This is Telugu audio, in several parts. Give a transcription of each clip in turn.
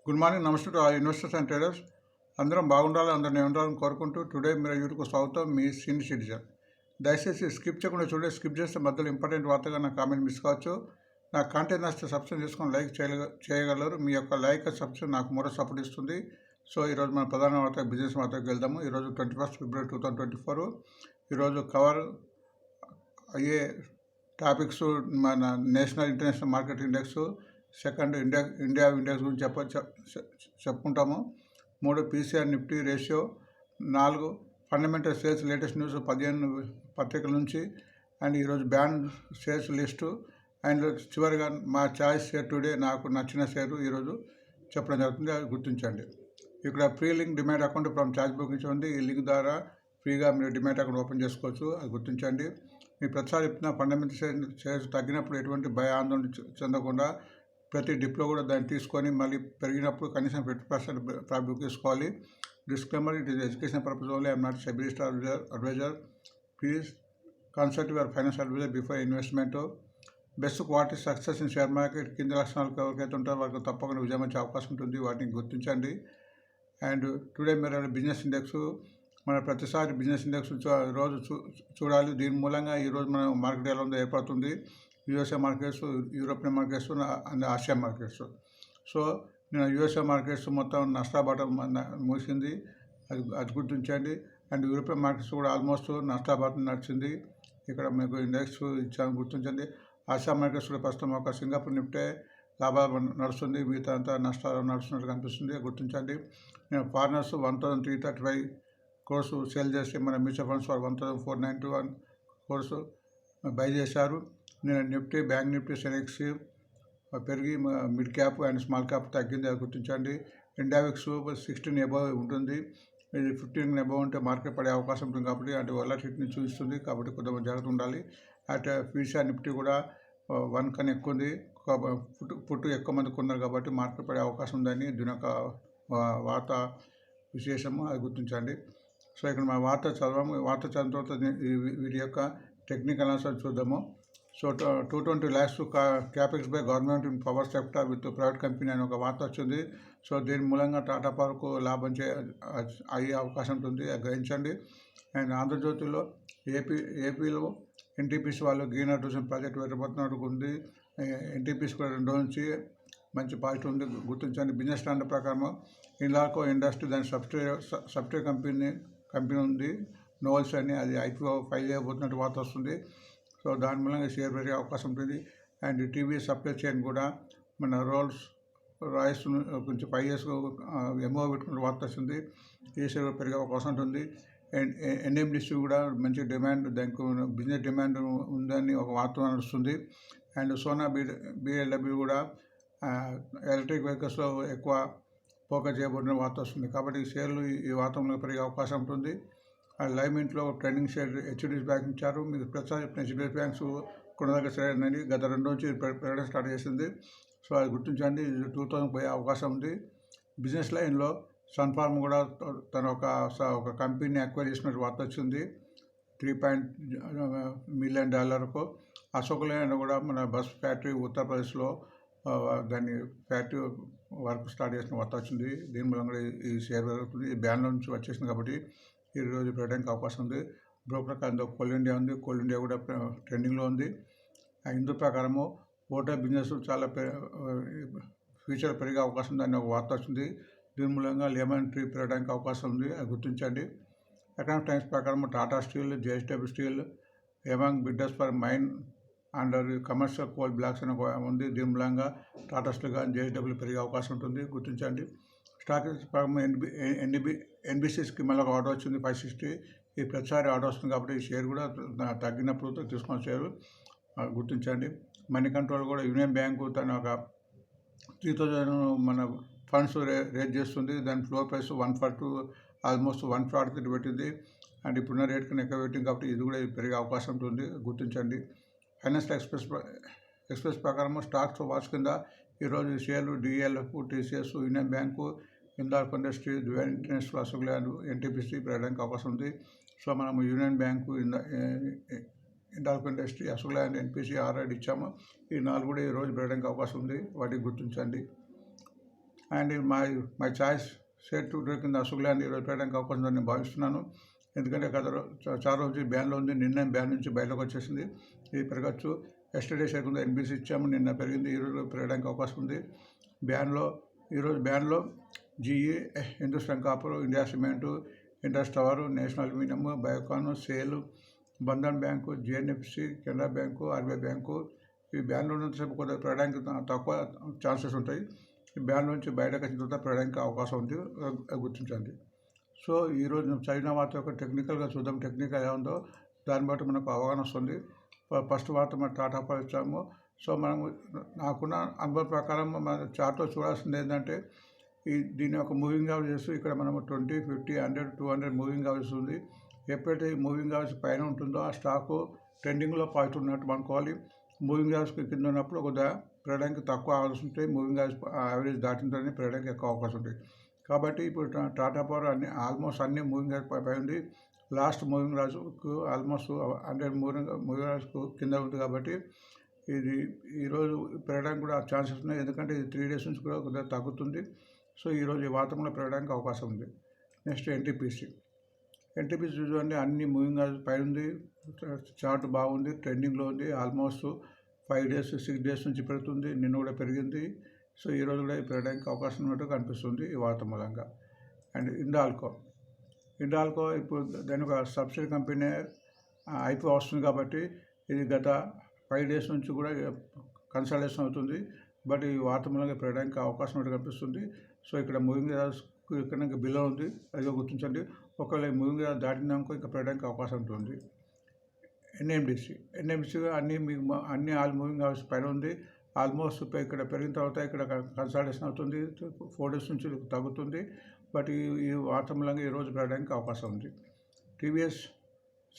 గుడ్ మార్నింగ్, నమస్తే to all investors and traders. అందరం బాగుండాలి, అందరినీ ఉండాలని కోరుకుంటూ టుడే మీరు యూట్యూబ్కు స్వాగతం. మీ సీనియర్ సిటిజన్. దయచేసి స్కిప్ చేయకుండా చూడండి. స్కిప్ చేస్తే మధ్యలో ఇంపార్టెంట్ వార్తగా నా కామెంట్ మిస్ కావచ్చు. నా కాంటెంట్ నచ్చితే సబ్స్క్రైబ్ చేసుకొని లైక్ చేయగలరు. మీ యొక్క లైక్ సబ్స్క్రైబ్ నాకు మరో సపోర్ట్ ఇస్తుంది. సో ఈరోజు మన ప్రధాన వార్త బిజినెస్ వార్తకు వెళ్దాము. ఈరోజు 21 ఫిబ్రవరి 2024. ఈరోజు కవర్ అయ్యే టాపిక్స్ మన national international market index, second India index గురించి చెప్పుకుంటాము. 3 PCR Nifty ratio, 4 fundamental sales latest news 15 పత్రికల నుంచి, అండ్ ఈరోజు బ్యాన్ షేర్స్ లిస్టు, అండ్ చివరిగా మా చాయిస్ షేర్ టుడే, నాకు నచ్చిన షేరు ఈరోజు చెప్పడం జరుగుతుంది. అది గుర్తించండి. ఇక్కడ pre link demat account from charge book నుంచి ఉంది. ఈ లింక్ ద్వారా ఫ్రీగా మీరు డిమాట్ అకౌంట్ ఓపెన్ చేసుకోవచ్చు. అది గుర్తించండి. మీ ప్రతిసారి ఇస్తున్న ఫండమెంటల్ షేర్స్ తగ్గినప్పుడు ఎటువంటి భయ ఆందోళన చెందకుండా ప్రతి డిప్లో కూడా దాన్ని తీసుకొని మళ్ళీ పెరిగినప్పుడు కనీసం 50% ప్రాఫిట్ తీసుకోవాలి. Disclaimer: it is education purpose only. I'm not SEBI advisor. Please consult your financial advisor before investment. Best quality success in share market కింది లక్షణాలు ఎవరికైతే ఉంటారో వారికి తప్పకుండా విజయం వచ్చే అవకాశం ఉంటుంది. వాటిని గుర్తించండి. అండ్ టుడే మీరు బిజినెస్ ఇండెక్స్, మన ప్రతిసారి బిజినెస్ ఇండెక్స్ రోజు చూడాలి. దీని మూలంగా ఈరోజు మన మార్కెట్ ఎలా ఉందో ఏర్పడుతుంది. USA markets, European markets and Asia markets. So నేను యూఎస్ఏ మార్కెట్స్ మొత్తం నష్టాబాటం మూసింది, అది గుర్తించండి. అండ్ యూరోపియన్ మార్కెట్స్ కూడా ఆల్మోస్ట్ నష్టాబాటం నడిచింది. ఇక్కడ మీకు ఇండెక్స్ ఇచ్చాను, గుర్తించండి. ఆసియా మార్కెట్స్ కూడా ప్రస్తుతం ఒక సింగపూర్ నిఫ్టీ లాభాలు నడుస్తుంది, మిగతా అంతా నష్టాలు నడుస్తున్నట్టు కనిపిస్తుంది, గుర్తించండి. నేను ఫారినర్స్ 1335 crores సేల్ చేసి మన మ్యూచువల్ ఫండ్స్ 1491 crores బై చేశారు. నేను నిఫ్టీ, బ్యాంక్ నిఫ్టీ, సెనెక్స్ పెరిగి mid cap and small cap తగ్గింది, అది గుర్తించండి. ఇండియా విక్స్ 16 అబవ్ ఉంటుంది. ఇది 15 అబవ్ ఉంటే మార్కెట్ పడే అవకాశం ఉంటుంది కాబట్టి అంటే వొలటిలిటీని చూపిస్తుంది, కాబట్టి కొంచెం జాగ్రత్త ఉండాలి. అటు పీసీఆర్ నిఫ్టీ కూడా 1 కన్నా ఎక్కువ ఉంది. పుట్టు ఎక్కువ మంది కొన్నారు కాబట్టి మార్కెట్ పడే అవకాశం ఉందని దీని యొక్క వార్త విశేషము, అది గుర్తించండి. సో ఇక్కడ మా వార్త చదవము. వార్త చదివిన తర్వాత వీటి యొక్క టెక్నికల్ ఆన్సర్ చూద్దాము. So 220 lakhs capex by government in power sector with private company అని ఒక వార్త వచ్చింది. సో దీని మూలంగా టాటా పవర్కు లాభం అయ్యే అవకాశం ఉంటుంది, గ్రహించండి. అండ్ ఆంధ్రజ్యోతిలో ఏపీలో ఎన్టీపీసీ వాళ్ళు గ్రీన్ హైడ్రోజన్ ప్రాజెక్ట్ పెట్టబోతున్నట్టు ఉంది. ఎన్టీపీసీ కూడా 2 రోజుల నుంచి మంచి పాజిటివ్ ఉంది, గుర్తించండి. బిజినెస్ స్టాండర్డ్ ప్రకారం ఇన్లాకో ఇండస్ట్రీ దాని సబ్సిడరీ కంపెనీ ఉంది, నోవల్స్ అని, అది ఐపీఓ ఫైల్ చేయబోతున్నట్టు వార్త వస్తుంది. సో దాని మూలంగా షేర్ పెరిగే అవకాశం ఉంటుంది. అండ్ టీవీ సప్లై చైన్ కూడా మన రోల్స్ రాయిస్ కొంచెం 5 years ఎంఓ పెట్టుకున్న వార్త వస్తుంది, ఈ షేర్ పెరిగే అవకాశం ఉంటుంది. అండ్ ఎన్ఎండిసి కూడా మంచి డిమాండ్, దానికి బిజినెస్ డిమాండ్ ఉందని ఒక వార్త నడుస్తుంది. అండ్ సోనా బిఎల్డబ్ల్యూ కూడా ఎలక్ట్రిక్ వెహికల్స్లో ఎక్కువ ఫోకస్ చేయబడిన వార్త వస్తుంది, కాబట్టి ఈ షేర్లు ఈ వార్తలో పెరిగే అవకాశం ఉంటుంది. లైవ్ మింట్లో ట్రెండింగ్ షేర్ హెచ్డిఎఫ్సి బ్యాంక్ ఇచ్చారు. మీకు ప్రతిసారి హెచ్డిఎఫ్సి బ్యాంక్స్ కొనదగ్గ షేర్ అనేది గత 2 రోజుల నుంచి పెరగడం స్టార్ట్ చేసింది. సో అది గుర్తించండి. 2000 పోయే అవకాశం ఉంది. బిజినెస్ లైన్లో సన్ఫార్మ్ కూడా తన ఒక కంపెనీని అక్వైర్ చేసినట్టు వార్త వచ్చింది, $3 million. అశోక్ లేలాండ్ కూడా మన బస్ ఫ్యాక్టరీ ఉత్తరప్రదేశ్లో దాన్ని ఫ్యాక్టరీ వర్క్ స్టార్ట్ చేసిన వార్త వచ్చింది. దీని మూలంగా ఈ షేర్ పెరుగుతుంది. ఈ బ్యాన్లో నుంచి వచ్చేసింది కాబట్టి ఈరోజు పెరగడానికి అవకాశం ఉంది. బ్రోకర్ అందులో కోల్ ఇండియా ఉంది, కోల్ ఇండియా కూడా ట్రెండింగ్లో ఉంది. ఇందు ప్రకారము హోటల్ బిజినెస్ చాలా ఫ్యూచర్ పెరిగే అవకాశం ఉందని ఒక వార్త వచ్చింది. దీని మూలంగా లెమన్ ట్రీ పెరగడానికి అవకాశం ఉంది, అది గుర్తించండి. ఎకనామిక్ టైమ్స్ ప్రకారం Tata steel, JSW steel among bidders for mine under commercial coal blocks అని ఉంది. దీని మూలంగా టాటా స్టీల్ కానీ జేఎస్డబ్ల్యూ పెరిగే అవకాశం ఉంటుంది, గుర్తించండి. స్టాక్ ప్రకారం ఎన్బిసిస్కి మళ్ళీ ఒక ఆర్డర్ వచ్చింది 560. ఈ ప్రతిసారి ఆర్డర్ వస్తుంది కాబట్టి ఈ షేర్ కూడా తగ్గినప్పుడు తీసుకున్న షేరు, గుర్తించండి. మనీ కంట్రోల్ కూడా యూనియన్ బ్యాంకు తన ఒక 3000 మన ఫండ్స్ రేట్ చేస్తుంది. దాని ఫ్లోర్ ప్రైస్ 142, ఆల్మోస్ట్ 143 పెట్టింది. అండ్ ఇప్పుడున్న రేట్ కన్నా ఎక్కువ పెట్టింది కాబట్టి ఇది కూడా పెరిగే అవకాశం ఉంటుంది, గుర్తించండి. ఫైనాన్షియల్ ఎక్స్ప్రెస్ ప్రకారం స్టాక్స్ వాచ్ కింద ఈరోజు షేర్లు DLF, TCS, Union Bank, Hindalco industry, dual international, Ashok Leyland, NTPC పెరగడానికి అవకాశం ఉంది. సో మనము Union Bank, Hindalco industry, Ashok Leyland, NPC already ఇచ్చాము. ఈ 4 కూడా ఈరోజు పెరగడానికి అవకాశం ఉంది, వాటికి గుర్తించండి. And my choice share to కింద అశోక్ ల్యాండ్ ఈరోజు పెట్టడానికి అవకాశం ఉందని నేను భావిస్తున్నాను. ఎందుకంటే చాలా రోజు బ్యాన్లో ఉంది. నిన్న బ్యాన్ నుంచి బయటకు వచ్చేసింది. ఇది పెరగచ్చు. ఎస్టర్డే షేర్ కింద ఎన్బీసీ ఇచ్చాము, నిన్న పెరిగింది. ఈరోజు పెరగడానికి అవకాశం ఉంది. ఈరోజు బ్యాన్లో GE, Hindustan copper, India cement, Indus tower, national aluminium, Biocon, SAIL, Bandhan bank, GNFC, Canara bank, RBI bank ఈ బ్యాన్లో ఉన్నంతసేపు కొద్దిగా పెరగడానికి తక్కువ ఛాన్సెస్ ఉంటాయి. ఈ బ్యాన్ నుంచి బయటకు వచ్చిన తర్వాత పెరగడానికి అవకాశం ఉంది, గుర్తించండి. సో ఈరోజు చదివిన వార్త యొక్క టెక్నికల్గా చూద్దాం. టెక్నికల్ ఎలా ఉందో దాన్ని బట్టి మనకు అవగాహన వస్తుంది. ఫస్ట్ వార్త మనం టాటా పవర్ ఇచ్చాము. సో మనం నాకున్న అనుభవం ప్రకారం మన చార్ట్లో చూడాల్సింది ఏంటంటే దీని యొక్క మూవింగ్ యావరేజ్ చేస్తూ ఇక్కడ మనం 20, 50, 100, 200 మూవింగ్ యావరేజ్ ఉంది. ఎప్పుడైతే ఈ మూవింగ్ యావరేజ్ పైన ఉంటుందో ఆ స్టాకు ట్రెండింగ్లో పాజిటివ్ ఉన్నట్టు అనుకోవాలి. మూవింగ్ యావరేజ్ కింద ఉన్నప్పుడు కొద్దిగా పెరగడానికి తక్కువ అవకాశం ఉంటాయి. మూవింగ్ యావరేజ్ దాటిందని పెరగడానికి ఎక్కువ అవకాశం ఉంటాయి. కాబట్టి ఇప్పుడు టాటా పవర్ ఆల్మోస్ట్ అన్ని మూవింగ్ యావరేజ్ పై ఉంది. లాస్ట్ మూవింగ్ యావరేజ్కు ఆల్మోస్ట్ 100 మూవింగ్ యావరేజ్కు కింద ఉంది. కాబట్టి ఇది ఈరోజు పెరగడానికి కూడా ఛాన్సెస్ ఉన్నాయి. ఎందుకంటే ఇది 3 days నుంచి కూడా కొద్దిగా తగ్గుతుంది. సో ఈరోజు ఈ వాతావరణంలో పెరగడానికి అవకాశం ఉంది. నెక్స్ట్ ఎన్టీపీసీ చూడండి, అన్ని మూవింగ్ యావరేజ్ పై ఉంది. చార్ట్ బాగుంది, ట్రెండింగ్లో ఉంది. ఆల్మోస్ట్ 5 days 6 days నుంచి పెరుగుతుంది. నిన్న కూడా పెరిగింది. సో ఈరోజు కూడా పెరగడానికి అవకాశం ఉన్నట్టు కనిపిస్తుంది ఈ వార్త మూలంగా. అండ్ హిండాల్కో ఇప్పుడు దాని ఒక సబ్సిడీ కంపెనీ ఐపీఓ వస్తుంది. కాబట్టి ఇది గత 5 days నుంచి కూడా కన్సల్టేషన్ అవుతుంది. బట్ ఈ వార్త మూలంగా పెరగడానికి అవకాశం ఉన్నట్టు కనిపిస్తుంది. సో ఇక్కడ మూవింగ్ యావరేజ్కు ఇక్కడ బిలో ఉంది, అదిగా గుర్తించండి. ఒకవేళ మూవింగ్ యావరేజ్ దాటినాక ఇంకా పెరగడానికి అవకాశం ఉంటుంది. ఎన్ఎండిసి అన్ని ఆల్ మూవింగ్ యావరేజ్ పైన ఉంది. ఆల్మోస్ట్ ఇక్కడ పెరిగిన తర్వాత ఇక్కడ కన్సల్టేషన్ అవుతుంది. 4 days నుంచి తగ్గుతుంది. బట్ ఈ వార్త మూలంగా ఈరోజు పెరగడానికి అవకాశం ఉంది. టీవీఎస్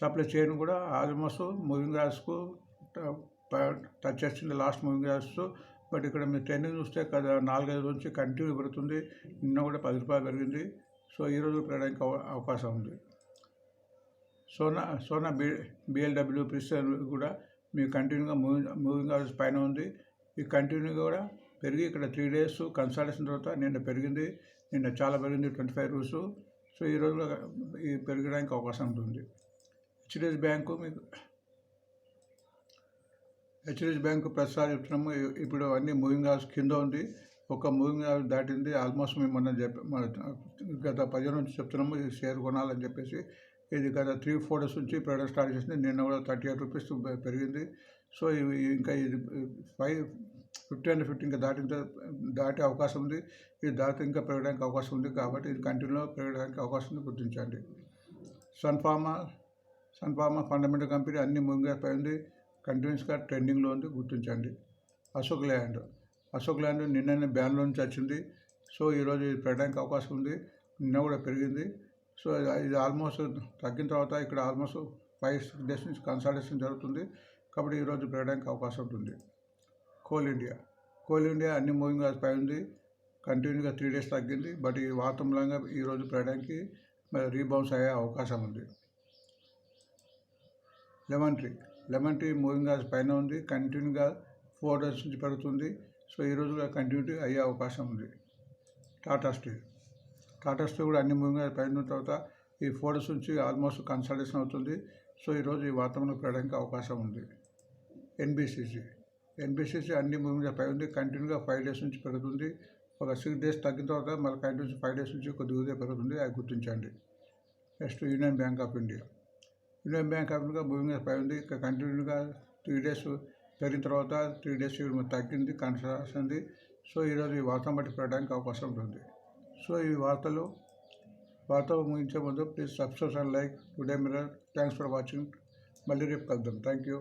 సప్లై చైన్ కూడా ఆల్మోస్ట్ మూవింగ్ యావరేజ్కు టచ్ చేస్తుంది, లాస్ట్ మూవింగ్ యావరేజ్. బట్ ఇక్కడ మీరు ట్రెండింగ్ చూస్తే 4-5 నుంచి కంటిన్యూ పెరుగుతుంది. నిన్న కూడా 10 రూపాయలు పెరిగింది. సో ఈరోజు పెరగడానికి అవకాశం ఉంది. సోనా బిఎల్డబ్ల్యూ ప్రిస్టల్ కూడా మీకు కంటిన్యూగా మూవింగ్ యావరేజ్ పైన ఉంది. ఈ కంటిన్యూగా కూడా పెరిగి ఇక్కడ 3 days కన్సల్టేషన్ తర్వాత నిన్న పెరిగింది. నిన్న చాలా పెరిగింది, 25 rupees. సో ఈరోజు ఈ పెరగడానికి అవకాశం ఉంటుంది. హెచ్డిఎఫ్సి బ్యాంకు ప్రతిసారి చెప్తున్నాము. ఇప్పుడు అన్ని మూవింగ్ యావరేజ్ కింద ఉంది. ఒక మూవింగ్ యావరేజ్ దాటింది. ఆల్మోస్ట్ మేము గత 10 నుంచి చెప్తున్నాము ఈ షేర్ కొనాలని చెప్పేసి. ఇది గత 3-4 days నుంచి పెరగడం స్టార్ట్ చేసింది. నిన్న కూడా 38 rupees పెరిగింది. సో ఇంకా ఇది 50 and 50 ఇంకా దాటే అవకాశం ఉంది. ఇది దాటి ఇంకా పెరగడానికి అవకాశం ఉంది. కాబట్టి ఇది కంటిన్యూలో పెరగడానికి అవకాశం ఉంది, గుర్తించండి. సన్ఫార్మా ఫండమెంటల్ కంపెనీ అన్ని మూవింగ్ యావరేజ్ పై ఉంది, కంటిన్యూస్గా ట్రెండింగ్లో ఉంది, గుర్తించండి. అశోక్ ల్యాండ్ నిన్ననే బ్యాన్లో నుంచి వచ్చింది. సో ఈరోజు ఇది పెరగడానికి అవకాశం ఉంది. నిన్న కూడా పెరిగింది. సో ఇది ఆల్మోస్ట్ తగ్గిన తర్వాత ఇక్కడ ఆల్మోస్ట్ 5-6 days నుంచి కన్సల్టేషన్ జరుగుతుంది. కాబట్టి ఈరోజు పెరగడానికి అవకాశం ఉంటుంది. కోల్ ఇండియా అన్ని మూవింగ్ యావరేజ్ పై ఉంది, కంటిన్యూగా 3 days తగ్గింది. బట్ ఈ వార్త మూలంగా ఈరోజు పెరగడానికి రీబౌన్స్ అయ్యే అవకాశం ఉంది. లెమన్ ట్రీ మూవింగ్ యావరేజ్ పైన ఉంది, కంటిన్యూగా 4 days నుంచి పెరుగుతుంది. సో ఈరోజు కంటిన్యూటీ అయ్యే అవకాశం ఉంది. టాటా స్టీల్ కూడా అన్ని మూవింగ్ యావరేజ్ పైన తర్వాత ఈ 4 days నుంచి ఆల్మోస్ట్ కన్సల్టేషన్ అవుతుంది. సో ఈరోజు ఈ వాతావరణంలో పెరగడానికి అవకాశం ఉంది. ఎన్బిసిసి అన్ని మూవింగ్ యావరేజ్ పై ఉంది, కంటిన్యూగా 5 days నుంచి పెరుగుతుంది. ఒక 6 days తగ్గిన తర్వాత మళ్ళీ కంటిన్యూ 5 days నుంచి కొద్దిగా పెరుగుతుంది, అది గుర్తించండి. Next union bank of India moving average పై ఉంది. కంటిన్యూగా 3 days పెరిగిన తర్వాత 3 days తగ్గింది, కన్సల్టేషన్ ఉంది. సో ఈరోజు ఈ వార్త బట్టి పెరగడానికి అవకాశం ఉంటుంది. సో ఈ వార్త ముగించే ముందు please subscribe and like today mirror. Thanks for watching. మళ్ళీ రేపు కలుద్దాం. Thank you.